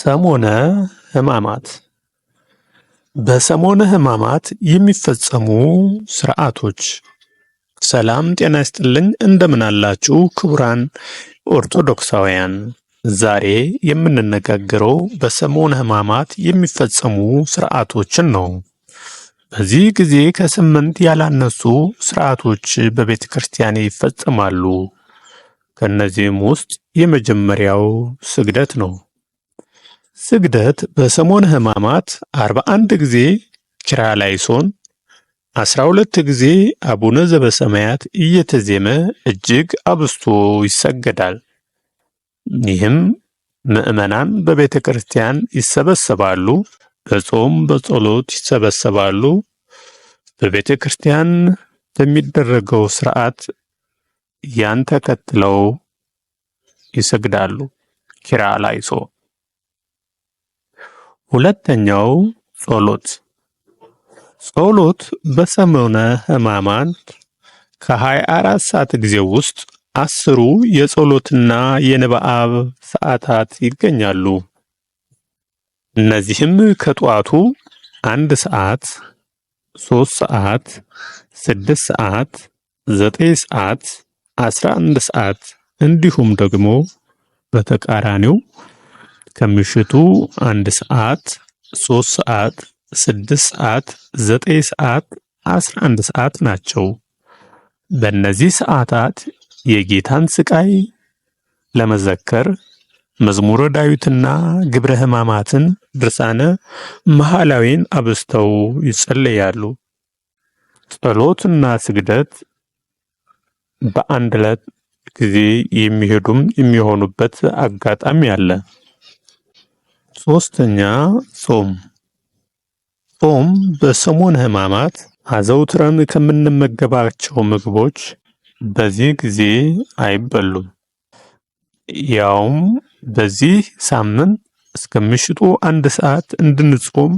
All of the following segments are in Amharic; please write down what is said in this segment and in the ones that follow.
ሰሞነ ሕማማት በሰሞነ ሕማማት የሚፈጸሙ ሥርዓቶች። ሰላም ጤና ይስጥልኝ፣ እንደምን አላችሁ ክቡራን ኦርቶዶክሳውያን። ዛሬ የምንነጋገረው በሰሞነ ሕማማት የሚፈጸሙ ሥርዓቶችን ነው። በዚህ ጊዜ ከ8 ያላነሱ ሥርዓቶች በቤተ ክርስቲያን ይፈጸማሉ። ከነዚህም ውስጥ የመጀመሪያው ስግደት ነው። ስግደት በሰሞነ ሕማማት 41 ጊዜ ኪርያላይሶን፣ 12 ጊዜ አቡነ ዘበሰማያት እየተዜመ እጅግ አብስቶ ይሰገዳል። ይህም ምዕመናን በቤተ ክርስቲያን ይሰበሰባሉ፣ በጾም በጸሎት ይሰበሰባሉ። በቤተ ክርስቲያን በሚደረገው ሥርዓት ያን ተከትለው ይሰግዳሉ። ኪርያላይሶ። ሁለተኛው ጸሎት። ጸሎት በሰሞነ ሕማማት ከ24 ሰዓት ጊዜ ውስጥ 10ሩ የጸሎትና የንባብ ሰዓታት ይገኛሉ። እነዚህም ከጧቱ 1 ሰዓት፣ 3 ሰዓት፣ 6 ሰዓት፣ 9 ሰዓት፣ 11 ሰዓት እንዲሁም ደግሞ በተቃራኒው ከምሽቱ 1 ሰዓት፣ 3 ሰዓት፣ 6 ሰዓት፣ 9 ሰዓት፣ 11 ሰዓት ናቸው። በእነዚህ ሰዓታት የጌታን ስቃይ ለመዘከር መዝሙረ ዳዊትና ግብረ ሕማማትን ድርሳነ መሐላዊን አብስተው ይጸለያሉ። ጸሎትና ስግደት በአንድ ዕለት ጊዜ የሚሆኑበት አጋጣሚ አለ። ሶስተኛ ጾም። ጾም በሰሞነ ሕማማት አዘውትረን ከምንመገባቸው ምግቦች በዚህ ጊዜ አይበሉም። ያውም በዚህ ሳምንት እስከ ምሽቱ 1 ሰዓት እንድንጾም፣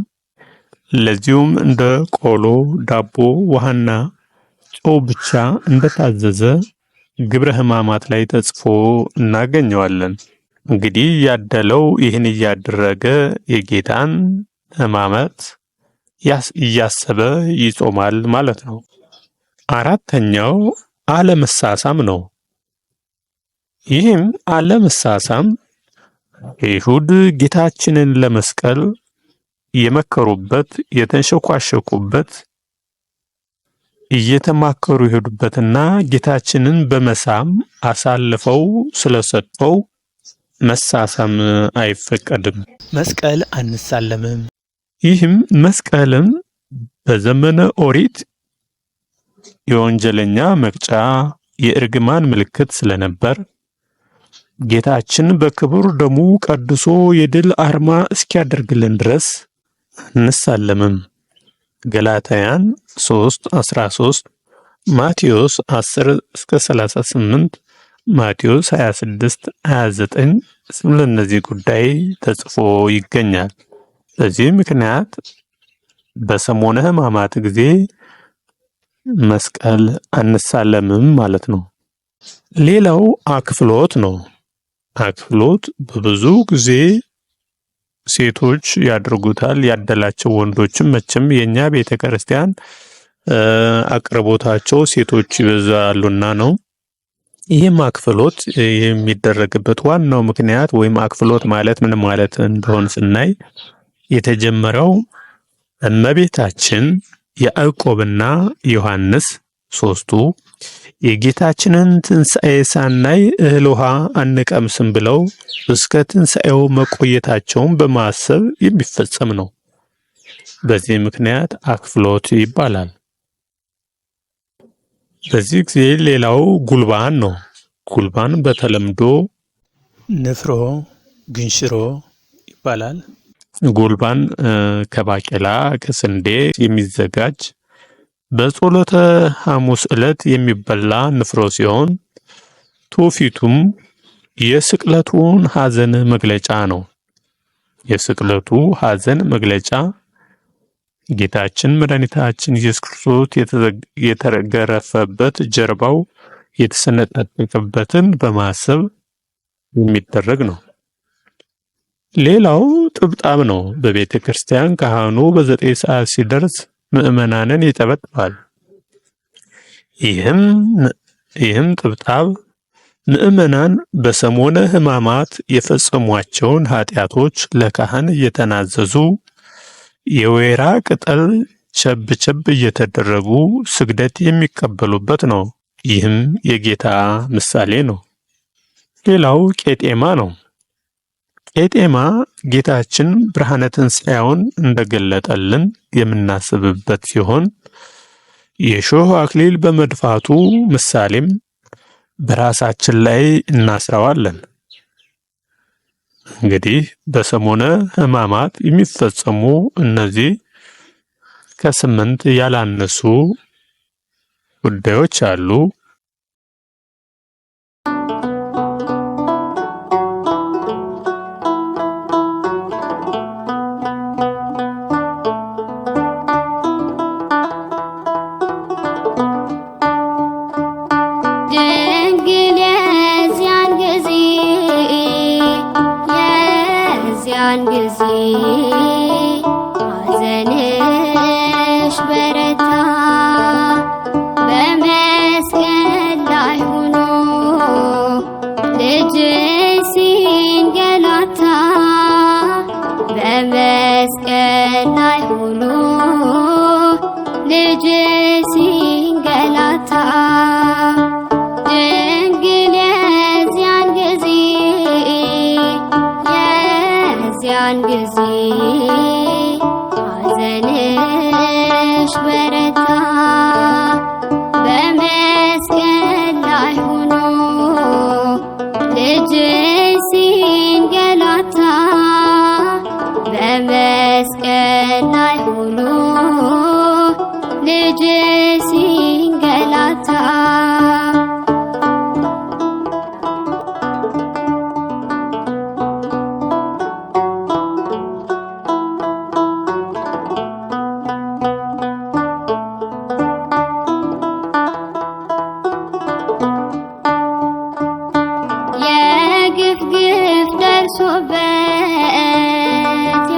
ለዚሁም እንደ ቆሎ፣ ዳቦ፣ ውሃና ጨው ብቻ እንደታዘዘ ግብረ ሕማማት ላይ ተጽፎ እናገኘዋለን። እንግዲህ ያደለው ይህን እያደረገ የጌታን ሕማማት እያሰበ ይጾማል ማለት ነው። አራተኛው አለመሳሳም ነው። ይህም አለመሳሳም አይሁድ ጌታችንን ለመስቀል የመከሩበት፣ የተንሸኳሸኩበት፣ እየተማከሩ የሄዱበትና ጌታችንን በመሳም አሳልፈው ስለሰጠው መሳሳም አይፈቀድም። መስቀል አንሳለምም። ይህም መስቀልም በዘመነ ኦሪት የወንጀለኛ መቅጫ፣ የእርግማን ምልክት ስለነበር ጌታችን በክቡር ደሙ ቀድሶ የድል አርማ እስኪያደርግልን ድረስ አንሳለምም። ገላትያን 3:13፣ ማቴዎስ 10:38፣ ማቴዎስ 26:29 ስለነዚህ ጉዳይ ተጽፎ ይገኛል። በዚህ ምክንያት በሰሞነ ሕማማት ጊዜ መስቀል አንሳለምም ማለት ነው። ሌላው አክፍሎት ነው። አክፍሎት በብዙ ጊዜ ሴቶች ያደርጉታል። ያደላቸው ወንዶችም መቼም የኛ ቤተክርስቲያን አቅርቦታቸው ሴቶች ይበዛሉና ነው። ይህም አክፍሎት የሚደረግበት ዋናው ምክንያት ወይም አክፍሎት ማለት ምን ማለት እንደሆነ ስናይ የተጀመረው እመቤታችን ያዕቆብና ዮሐንስ ሶስቱ የጌታችንን ትንሣኤ ሳናይ እህል ውሃ አንቀምስም ብለው እስከ ትንሣኤው መቆየታቸውን በማሰብ የሚፈጸም ነው። በዚህ ምክንያት አክፍሎት ይባላል። በዚህ ጊዜ ሌላው ጉልባን ነው። ጉልባን በተለምዶ ንፍሮ፣ ግንሽሮ ይባላል። ጉልባን ከባቄላ ከስንዴ የሚዘጋጅ በጸሎተ ሐሙስ ዕለት የሚበላ ንፍሮ ሲሆን ትውፊቱም የስቅለቱን ሐዘን መግለጫ ነው። የስቅለቱ ሐዘን መግለጫ ጌታችን መድኃኒታችን ኢየሱስ ክርስቶስ የተገረፈበት ጀርባው የተሰነጠቀበትን በማሰብ የሚደረግ ነው። ሌላው ጥብጣብ ነው። በቤተ ክርስቲያን ካህኑ በ9 ሰዓት ሲደርስ ምዕመናንን ይጠበጥባል። ይህም ጥብጣብ ምዕመናን በሰሞነ ሕማማት የፈጸሟቸውን ኃጢአቶች ለካህን እየተናዘዙ የወይራ ቅጠል ቸብ ቸብ እየተደረጉ ስግደት የሚቀበሉበት ነው። ይህም የጌታ ምሳሌ ነው። ሌላው ቄጤማ ነው። ቄጤማ ጌታችን ብርሃነ ትንሣኤውን እንደገለጠልን የምናስብበት ሲሆን የሾህ አክሊል በመድፋቱ ምሳሌም በራሳችን ላይ እናስረዋለን። እንግዲህ በሰሞነ ሕማማት የሚፈጸሙ እነዚህ ከ8 ያላነሱ ጉዳዮች አሉ። ጊዜ ሐዘንሽ በረታ በመስቀል ላይ ሆኖ ልጅሽ ሲንገላታ በመስቀል ላይ ሆኖ ልጅሽ ሲንገላታ ያን ጊዜ ሐዘንሽ በረታ በመስቀል ላይ ሆኖ ልጅሽ ሲንገላታ በመስቀል ላይ ሆኖ ልጅሽ ሲንገላታ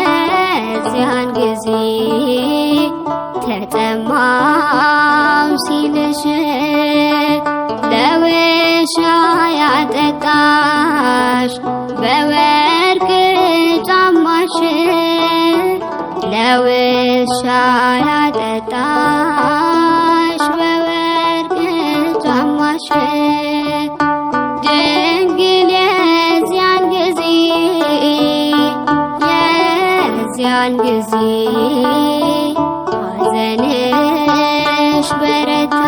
የዚያን ጊዜ ተጠማው ሲልሽ ለውሻ ያጠጣሽ በወርቅ ጫማሽ ለውሻ ያጠጣሽ በወርቅ ጫማሽ ያን ጊዜ ሐዘንሽ በረታ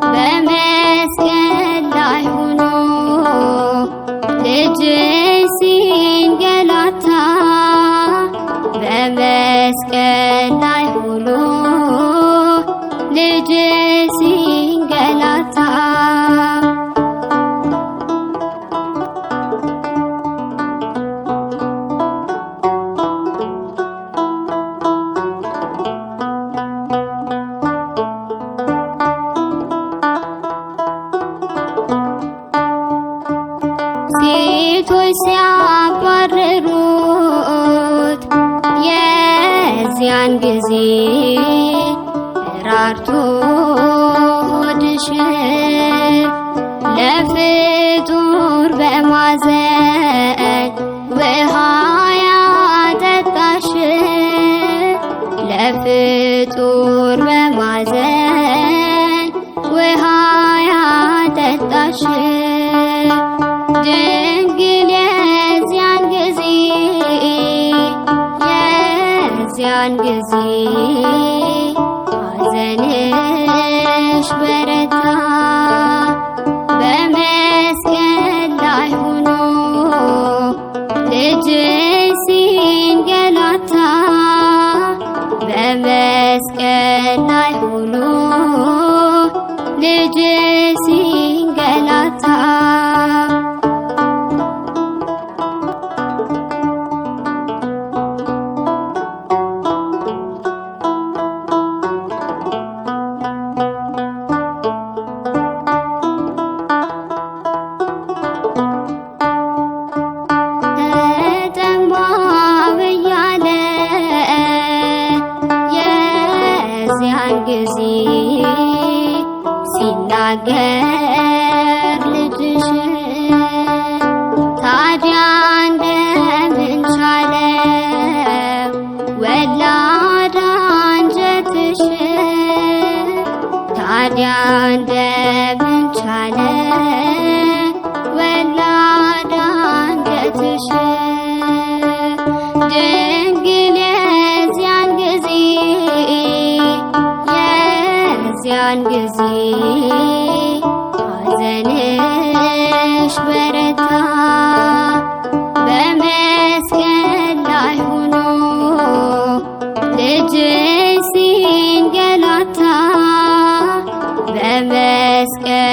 በመስቀል ላይ ሆኖ ልጅሽ ሲንገላታ በመስቀል ላይ ሆኖ ልጅሽ ሲንገላታ ሴቶች ሲያባርሩት የዚያን ጊዜ ራርቶ ሆድሽ ለፍጡር በማዘን ውሃ ያጠጣሽ ለፍጡር በማዘን ውሃ ያጠጣሽ ድንግል የዚያን ጊዜ ሐዘንሽ በረታ በመስቀል ላይ ሆኖ ልጅሽ ሲንገላታ በመስቀል ላይ ሆኖ ልጅሽ ሲንገላታ ድንግል የዚያን ጊዜ ሐዘንሽ በረታ በመስቀል ላይ ሆኖ ልጅሽ ሲንገላታ በመስቀል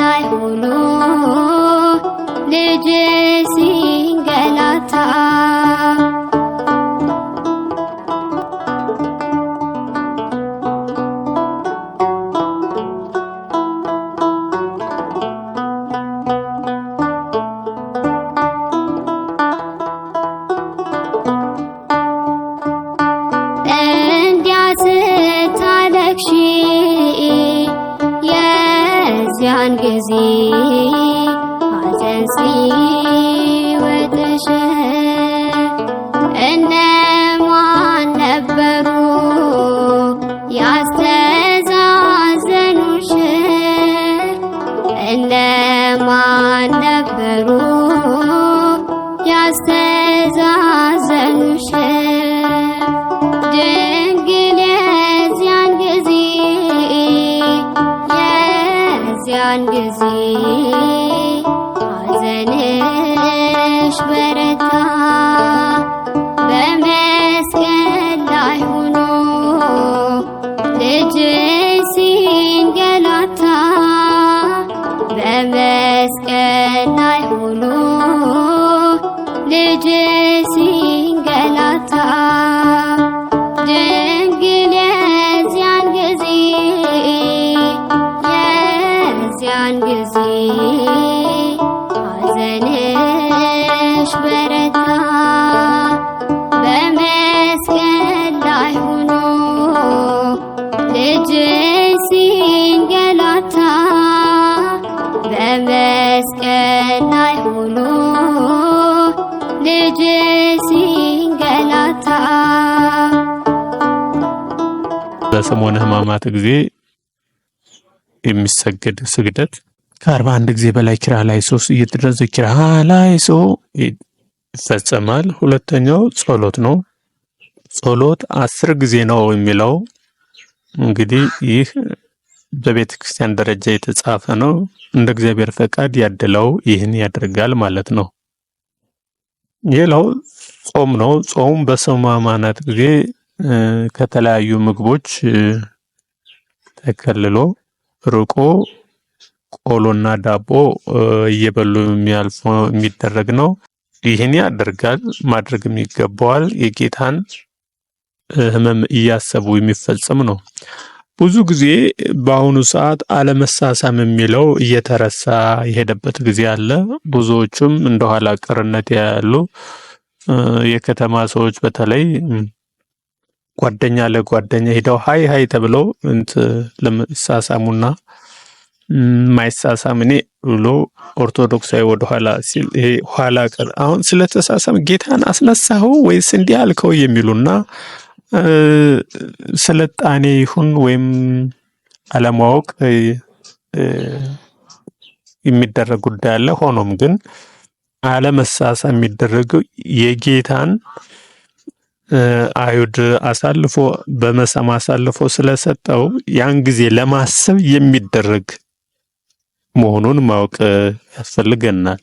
ላይ ሆኖ ልጅሽ ሲንገላታ የዚያን ጊዜ ሐዘን ሲወጥሽ እነማን ነበሩ ያስተዛዘኑሽ? እነማን ነበሩ ያስተዛዘኑሽ? ድንግል የዚያን ጊዜ ሐዘንሽ በረታ በመስቀል ላይ ሆኖ ልጅሽ ሲንገላታ በመስቀል ላይ ሆኖ ልጅሽ ሲንገላታ ድንግል የዚያን ጊዜ ሐዘንሽ በረታ በመስቀል ላይ ሆኖ ልጅሽ ሲንገላታ በመስቀል ላይ ሆኖ ልጅሽ ሲንገላታ በሰሞነ ሕማማት ጊዜ የሚሰገድ ስግደት ከ41 ጊዜ በላይ ኪርያላይሶ እየተደረገ ኪርያላይሶ ይፈጸማል። ሁለተኛው ጸሎት ነው። ጸሎት 10 ጊዜ ነው የሚለው እንግዲህ ይህ በቤተ ክርስቲያን ደረጃ የተጻፈ ነው። እንደ እግዚአብሔር ፈቃድ ያደለው ይህን ያደርጋል ማለት ነው። ሌላው ጾም ነው። ጾም በሕማማት ጊዜ ከተለያዩ ምግቦች ተከልሎ ርቆ ቆሎና ዳቦ እየበሉ የሚደረግ ነው። ይህን ያደርጋል፣ ማድረግም ይገባዋል። የጌታን ሕመም እያሰቡ የሚፈጸም ነው። ብዙ ጊዜ በአሁኑ ሰዓት አለመሳሳም የሚለው እየተረሳ የሄደበት ጊዜ አለ። ብዙዎቹም እንደኋላ ቀርነት ያሉ የከተማ ሰዎች በተለይ ጓደኛ ለጓደኛ ሄደው ሃይ ተብለው ለመሳሳሙና ማይሳሳም እኔ ብሎ ኦርቶዶክሳዊ ወደ ኋላ ሲል ይሄ ኋላ ቀር አሁን ስለተሳሳም ጌታን አስነሳው ወይስ እንዲህ አልከው የሚሉና ስለጣኔ ይሁን ወይም አለማወቅ የሚደረግ ጉዳይ አለ። ሆኖም ግን አለመሳሳም የሚደረገው የጌታን አይሁድ አሳልፎ በመሰማ አሳልፎ ስለሰጠው ያን ጊዜ ለማሰብ የሚደረግ መሆኑን ማወቅ ያስፈልገናል።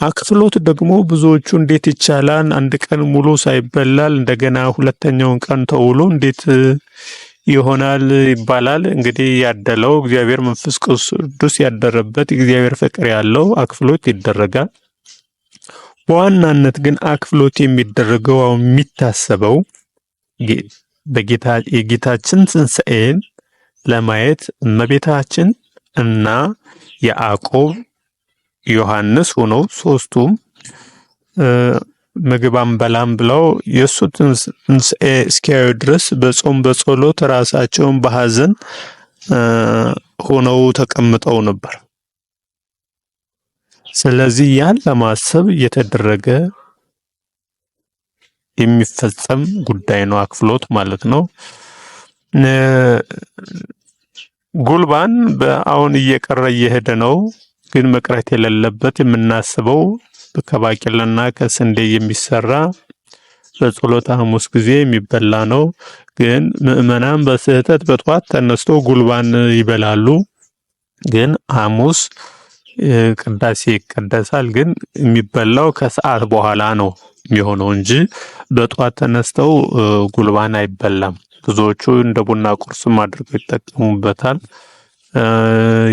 አክፍሎት ደግሞ ብዙዎቹ እንዴት ይቻላል አንድ ቀን ሙሉ ሳይበላል እንደገና ሁለተኛውን ቀን ተውሎ እንዴት ይሆናል ይባላል። እንግዲህ ያደለው እግዚአብሔር መንፈስ ቅዱስ ያደረበት እግዚአብሔር ፍቅር ያለው አክፍሎት ይደረጋል። በዋናነት ግን አክፍሎት የሚደረገው የሚታሰበው የጌታችን ትንሣኤን ለማየት እመቤታችን እና ያዕቆብ ዮሐንስ ሆነው ሶስቱም ምግብ አንበላም ብለው የሱ ትንሣኤ እስኪያዩ ድረስ በጾም በጸሎት ራሳቸውን በሐዘን ሆነው ተቀምጠው ነበር። ስለዚህ ያን ለማሰብ የተደረገ የሚፈጸም ጉዳይ ነው አክፍሎት ማለት ነው። ጉልባን በአሁን እየቀረ እየሄደ ነው። ግን መቅረት የሌለበት የምናስበው ከባቄላና ከስንዴ የሚሰራ በጸሎተ ሐሙስ ጊዜ የሚበላ ነው። ግን ምዕመናን በስህተት በጧት ተነስተው ጉልባን ይበላሉ። ግን ሐሙስ ቅዳሴ ይቀደሳል። ግን የሚበላው ከሰዓት በኋላ ነው የሚሆነው እንጂ በጧት ተነስተው ጉልባን አይበላም። ብዙዎቹ እንደ ቡና ቁርስም አድርገው ይጠቀሙበታል።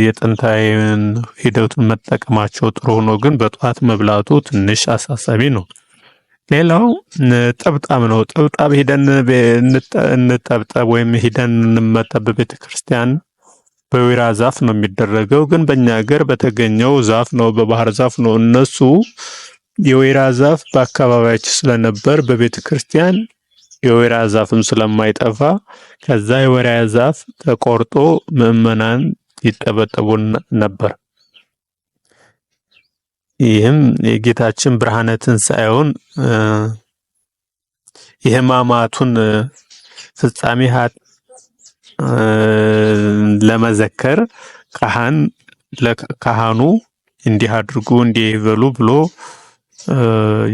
የጥንታዊን ሂደቱን መጠቀማቸው ጥሩ ነው። ግን በጧት መብላቱ ትንሽ አሳሳቢ ነው። ሌላው ጥብጣብ ነው። ጥብጣብ ሄደን እንጠብጠብ ወይም ሄደን እንመጠብ በቤተክርስቲያን በወይራ ዛፍ ነው የሚደረገው። ግን በእኛ ሀገር በተገኘው ዛፍ ነው፣ በባህር ዛፍ ነው። እነሱ የወይራ ዛፍ በአካባቢያችን ስለነበር በቤተክርስቲያን የወይራ ዛፍም ስለማይጠፋ ከዛ የወይራ ዛፍ ተቆርጦ ምዕመናን ይጠበጠቡ ነበር። ይህም የጌታችን ብርሃነ ትንሣኤውን የሕማማቱን ፍጻሜ ለመዘከር ካህኑ እንዲህ አድርጉ እንዲህ ይበሉ ብሎ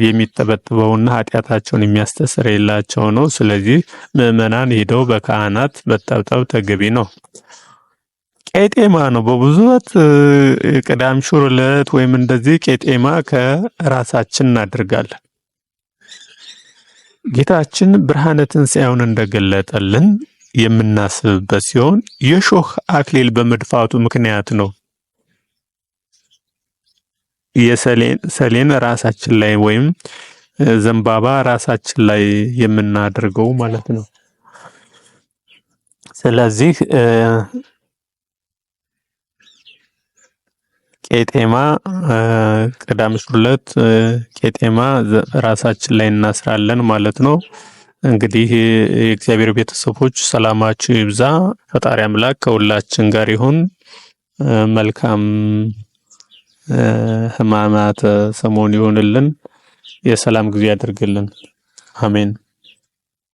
የሚጠበጥበውና ኃጢአታቸውን የሚያስተሰርይላቸው ነው። ስለዚህ ምዕመናን ሄደው በካህናት መጠብጠብ ተገቢ ነው። ቄጤማ ነው። በብዙት ቅዳም ሹር ዕለት ወይም እንደዚህ ቄጤማ ከራሳችን እናድርጋለን። ጌታችን ብርሃነ ትንሣኤውን እንደገለጠልን የምናስብበት ሲሆን የሾህ አክሊል በመድፋቱ ምክንያት ነው። የሰሌን ራሳችን ላይ ወይም ዘንባባ ራሳችን ላይ የምናደርገው ማለት ነው። ስለዚህ ቄጤማ ቅዳሜ ዕለት ቄጤማ ራሳችን ላይ እናስራለን ማለት ነው። እንግዲህ የእግዚአብሔር ቤተሰቦች ሰላማችሁ ይብዛ። ፈጣሪ አምላክ ከሁላችን ጋር ይሁን። መልካም ሕማማተ ሰሙን ይሁንልን። የሰላም ጊዜ ያድርግልን። አሜን።